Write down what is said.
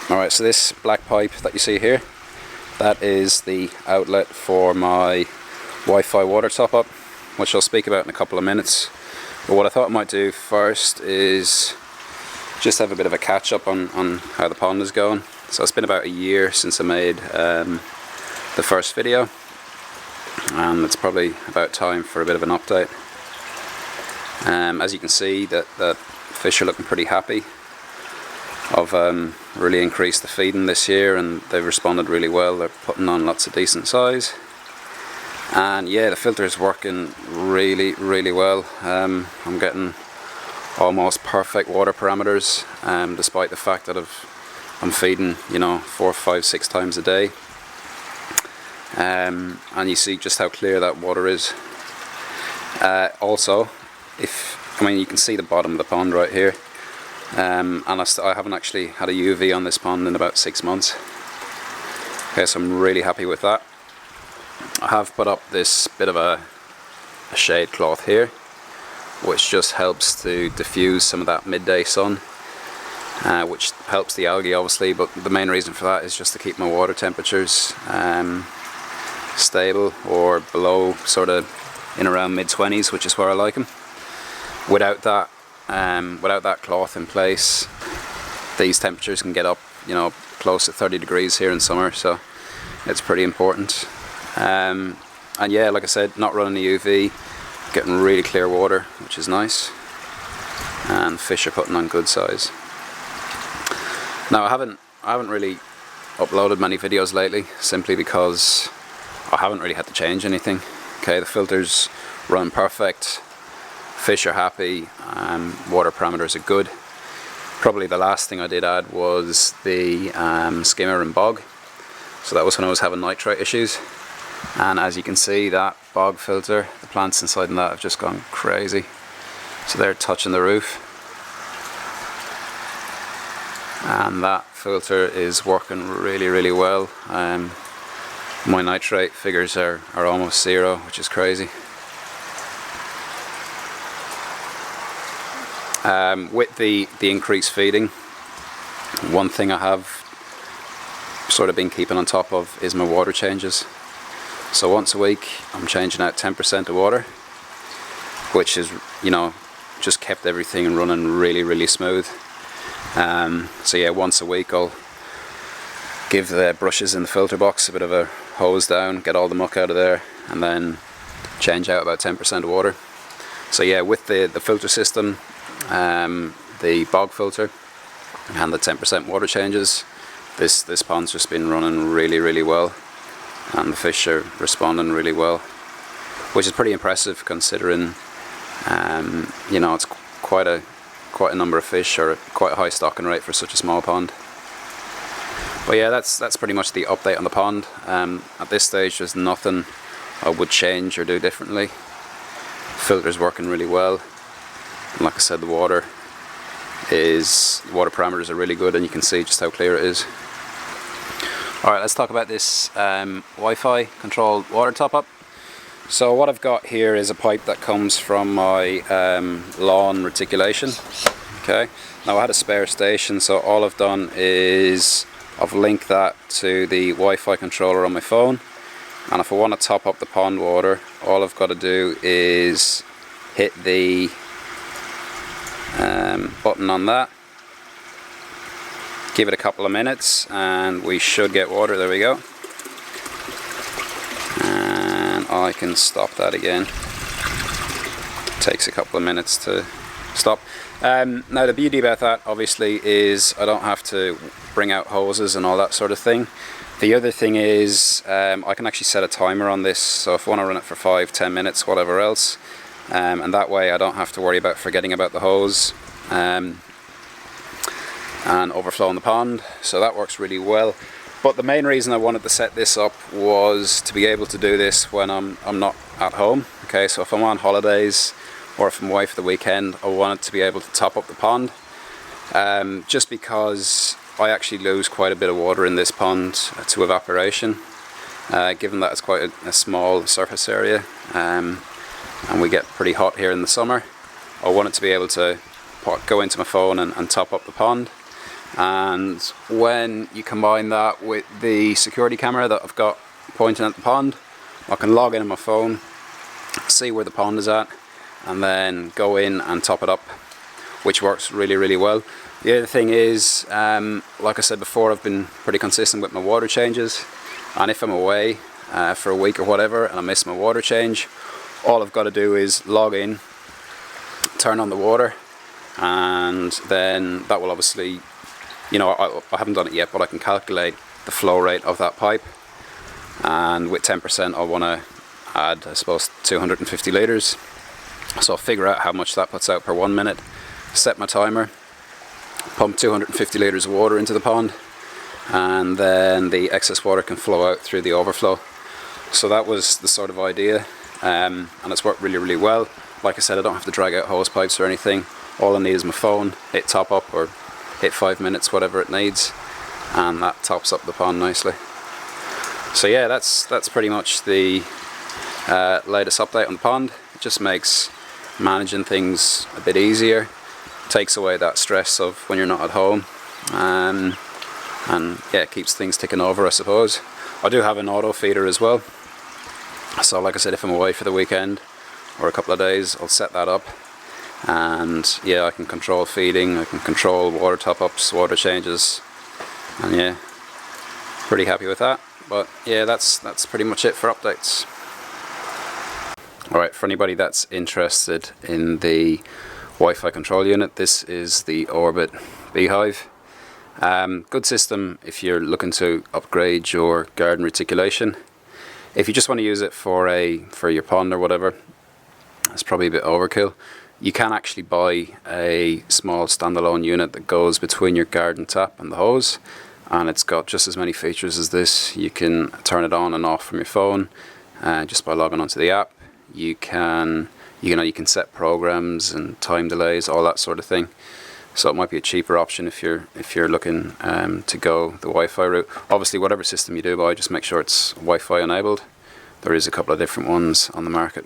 Alright, so this black pipe that you see here, that is the outlet for my Wi-Fi water top-up, which I'll speak about in a couple of minutes. But what I thought I might do first is just have a bit of a catch-up on how the pond is going. So it's been about a year since I made the first video, and it's probably about time for a bit of an update. As you can see, that fish are looking pretty happy. I've really increased the feeding this year and they've responded really well. They're putting on lots of decent size, and yeah, the filter is working really well. I'm getting almost perfect water parameters, despite the fact that I'm feeding, you know, 4, 5, 6 times a day. And you see just how clear that water is. Also, you can see the bottom of the pond right here, and I haven't actually had a UV on this pond in about 6 months. Okay, so I'm really happy with that. I have put up this bit of a shade cloth here, which just helps to diffuse some of that midday sun, which helps the algae obviously, but the main reason for that is just to keep my water temperatures stable or below, sort of in around mid-20s, which is where I like them. Without that cloth in place, these temperatures can get up, you know, close to 30 degrees here in summer, so it's pretty important. And yeah, like I said, not running the UV, getting really clear water, which is nice, and fish are putting on good size. Now I haven't really uploaded many videos lately, simply because I haven't really had to change anything. Okay, the filters run perfect, fish are happy, water parameters are good. Probably the last thing I did add was the skimmer and bog, so that was when I was having nitrate issues. And as you can see, that bog filter, the plants inside in that have just gone crazy. So they're touching the roof, and that filter is working really well. My nitrate figures are almost 0, which is crazy. With the increased feeding, one thing I have sort of been keeping on top of is my water changes. So once a week I'm changing out 10% of water, which is, you know, just kept everything running really smooth. So yeah, once a week I'll give the brushes in the filter box a bit of a hose down, get all the muck out of there, and then change out about 10% of water. So yeah, with the filter system, the bog filter and the 10% water changes, this pond's just been running really well, and the fish are responding really well, which is pretty impressive considering you know, it's quite a number of fish, or quite a high stocking rate for such a small pond. But yeah, that's pretty much the update on the pond. At this stage there's nothing I would change or do differently. Filter's working really well, and like I said, the water parameters are really good, and you can see just how clear it is. Alright, let's talk about this Wi-Fi controlled water top-up. So what I've got here is a pipe that comes from my lawn reticulation. Okay, now I had a spare station, so all I've done is I've linked that to the Wi-Fi controller on my phone, and if I want to top up the pond water, all I've got to do is hit the button on that, give it a couple of minutes, and we should get water. There we go. And I can stop that again. It takes a couple of minutes to stop. Now the beauty about that obviously is I don't have to bring out hoses and all that sort of thing. The other thing is I can actually set a timer on this, so if I want to run it for 5-10 minutes, whatever else, and that way I don't have to worry about forgetting about the hose and overflowing the pond, so that works really well. But the main reason I wanted to set this up was to be able to do this when I'm not at home. Okay, so if I'm on holidays or if I'm away for the weekend, I wanted to be able to top up the pond, just because I actually lose quite a bit of water in this pond to evaporation, given that it's quite a small surface area, and we get pretty hot here in the summer. I wanted to be able to go into my phone and top up the pond. And when you combine that with the security camera that I've got pointing at the pond, I can log in on my phone, see where the pond is at, and then go in and top it up, which works really, really well. The other thing is, like I said before, I've been pretty consistent with my water changes, and if I'm away for a week or whatever and I miss my water change, all I've got to do is log in, turn on the water, and then that will obviously, you know, I haven't done it yet, but I can calculate the flow rate of that pipe, and with 10% I want to add, I suppose, 250 litres. So I'll figure out how much that puts out per 1 minute, set my timer, pump 250 litres of water into the pond, and then the excess water can flow out through the overflow. So that was the sort of idea, and it's worked really, really well. Like I said, I don't have to drag out hose pipes or anything. All I need is my phone, hit top up or hit 5 minutes, whatever it needs, and that tops up the pond nicely. So yeah, that's pretty much the latest update on the pond. It just makes managing things a bit easier, takes away that stress of when you're not at home, and yeah, it keeps things ticking over, I suppose. I do have an auto feeder as well, so like I said, if I'm away for the weekend or a couple of days, I'll set that up, and yeah, I can control feeding, I can control water top-ups, water changes, and yeah, pretty happy with that. But yeah, that's pretty much it for updates. Alright, for anybody that's interested in the Wi-Fi control unit, this is the Orbit Beehive. Good system if you're looking to upgrade your garden reticulation. If you just want to use it for your pond or whatever, it's probably a bit overkill. You can actually buy a small standalone unit that goes between your garden tap and the hose, and it's got just as many features as this. You can turn it on and off from your phone just by logging onto the app. You can set programs and time delays, all that sort of thing. So it might be a cheaper option if you're looking to go the Wi-Fi route. Obviously, whatever system you do buy, just make sure it's Wi-Fi enabled. There is a couple of different ones on the market.